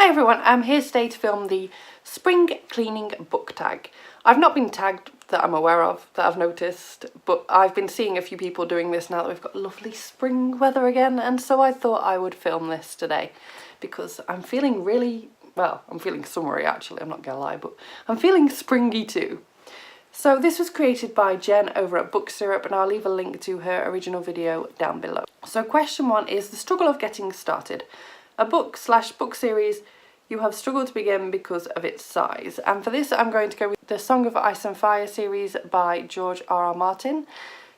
Hi everyone, I'm here today to film the spring cleaning book tag. I've not been tagged that I'm aware of, that I've noticed, but I've been seeing a few people doing this now that we've got lovely spring weather again, and so I thought I would film this today because I'm feeling really, well, I'm feeling summery actually, I'm not gonna lie, but I'm feeling springy too. So this was created by Jen over at Book Syrup, and I'll leave a link to her original video down below. So question 1 is the struggle of getting started. A book/book series you have struggled to begin because of its size. And for this I'm going to go with the Song of Ice and Fire series by George R.R. Martin.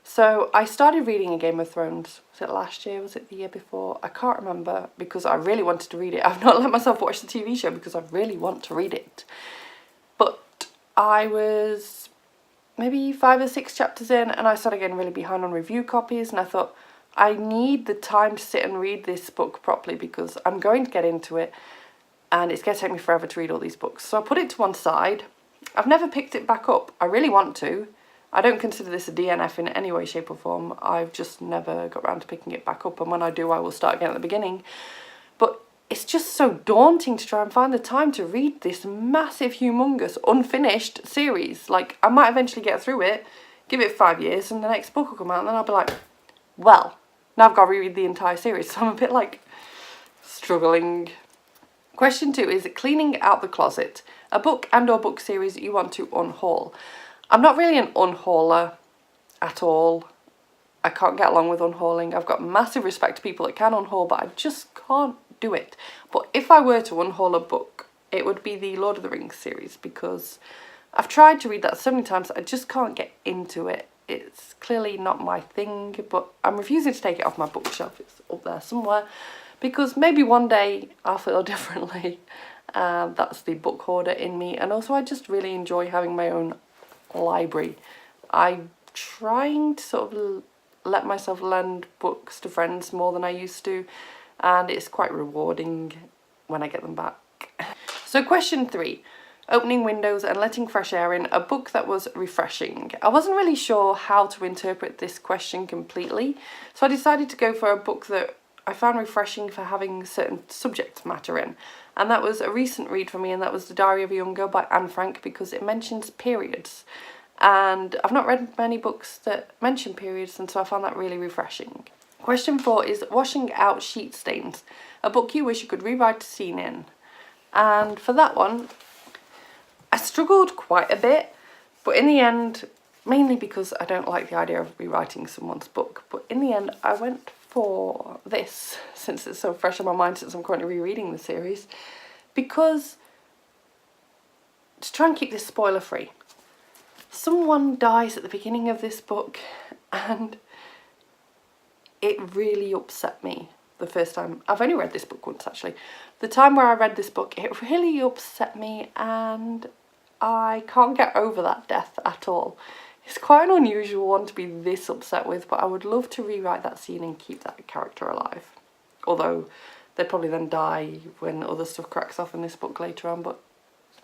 So I started reading A Game of Thrones, was it last year, was it the year before? I can't remember, because I really wanted to read it. I've not let myself watch the TV show because I really want to read it. But I was maybe 5 or 6 chapters in and I started getting really behind on review copies, and I thought I need the time to sit and read this book properly because I'm going to get into it and it's going to take me forever to read all these books. So I put it to one side. I've never picked it back up. I really want to. I don't consider this a DNF in any way, shape or form. I've just never got around to picking it back up, and when I do I will start again at the beginning. But it's just so daunting to try and find the time to read this massive, humongous, unfinished series. Like, I might eventually get through it, give it 5 years, and the next book will come out, and then I'll be like, well, now I've got to reread the entire series. So I'm a bit like struggling. Question 2 is cleaning out the closet. A book and or book series you want to unhaul. I'm not really an unhauler at all. I can't get along with unhauling. I've got massive respect to people that can unhaul, but I just can't do it. But if I were to unhaul a book, it would be the Lord of the Rings series, because I've tried to read that so many times I just can't get into it. It's clearly not my thing, but I'm refusing to take it off my bookshelf. It's up there somewhere, because maybe one day I'll feel differently. That's the book hoarder in me, and also I just really enjoy having my own library. I'm trying to sort of let myself lend books to friends more than I used to, and it's quite rewarding when I get them back. So question 3. Opening windows and letting fresh air in, a book that was refreshing. I wasn't really sure how to interpret this question completely, so I decided to go for a book that I found refreshing for having certain subject matter in. And that was a recent read for me, and that was The Diary of a Young Girl by Anne Frank, because it mentions periods. And I've not read many books that mention periods, and so I found that really refreshing. Question 4 is Washing Out Sheet Stains, a book you wish you could rewrite a scene in. And for that one, I struggled quite a bit, but in the end, mainly because I don't like the idea of rewriting someone's book, but in the end I went for this, since it's so fresh in my mind since I'm currently rereading the series, because to try and keep this spoiler free, someone dies at the beginning of this book and it really upset me the first time. I've only read this book once actually. The time where I read this book, it really upset me, and I can't get over that death at all. It's quite an unusual one to be this upset with, but I would love to rewrite that scene and keep that character alive. Although they'd probably then die when other stuff cracks off in this book later on, but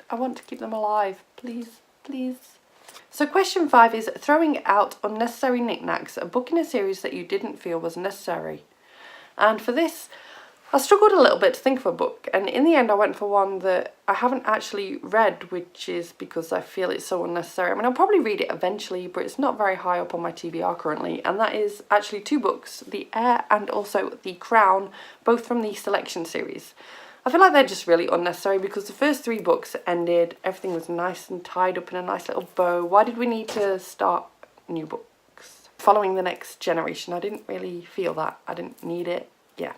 I want to keep them alive, please, please. So question 5 is throwing out unnecessary knickknacks, a book in a series that you didn't feel was necessary. And for this, I struggled a little bit to think of a book, and in the end I went for one that I haven't actually read, which is because I feel it's so unnecessary. I mean, I'll probably read it eventually, but it's not very high up on my TBR currently, and that is actually 2 books, The Heir and also The Crown, both from the Selection series. I feel like they're just really unnecessary because the first 3 books ended, everything was nice and tied up in a nice little bow. Why did we need to start new books? Following the next generation, I didn't really feel that. I didn't need it. Yeah.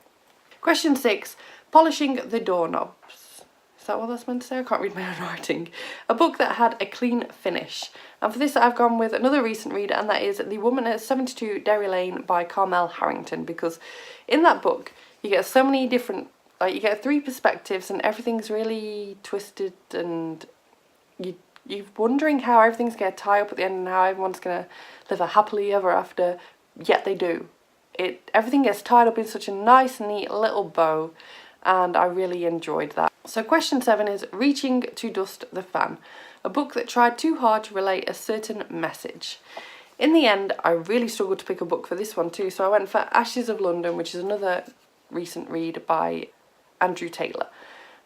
Question 6, polishing the doorknobs. Is that what that's meant to say? I can't read my own writing. A book that had a clean finish. And for this I've gone with another recent read, and that is The Woman at 72 Derry Lane by Carmel Harrington, because in that book you get so many different, like, you get 3 perspectives and everything's really twisted, and you're wondering how everything's going to tie up at the end and how everyone's going to live a happily ever after, yet they do. Everything gets tied up in such a nice, neat little bow, and I really enjoyed that. So question 7 is Reaching to Dust the Fan, a book that tried too hard to relay a certain message. In the end, I really struggled to pick a book for this one too, so I went for Ashes of London, which is another recent read by Andrew Taylor.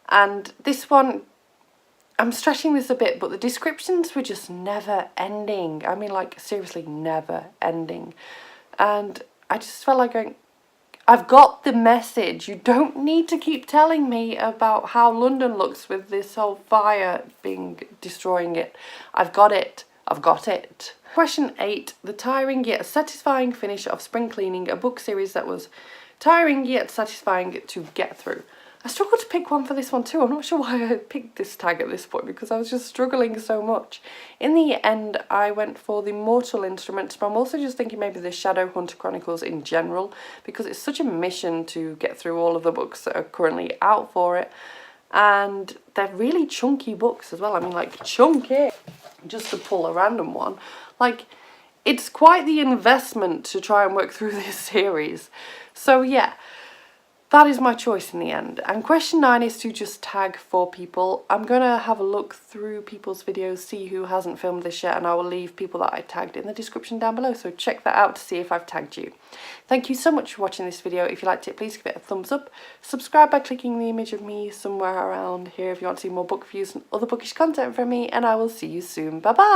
And this one, I'm stretching this a bit, but the descriptions were just never ending. I mean, like, seriously, never ending. And I just felt like going, I've got the message. You don't need to keep telling me about how London looks with this whole fire destroying it. I've got it. I've got it. Question 8. The tiring yet satisfying finish of Spring Cleaning, a book series that was tiring yet satisfying to get through. I struggled to pick one for this one too. I'm not sure why I picked this tag at this point, because I was just struggling so much. In the end, I went for the Mortal Instruments, but I'm also just thinking maybe the Shadowhunter Chronicles in general, because it's such a mission to get through all of the books that are currently out for it. And they're really chunky books as well. I mean, like, chunky. Just to pull a random one. Like, it's quite the investment to try and work through this series. So yeah, that is my choice in the end. And question 9 is to just tag 4 people. I'm going to have a look through people's videos, see who hasn't filmed this yet, and I will leave people that I tagged in the description down below. So check that out to see if I've tagged you. Thank you so much for watching this video. If you liked it, please give it a thumbs up. Subscribe by clicking the image of me somewhere around here if you want to see more book reviews and other bookish content from me. And I will see you soon. Bye bye!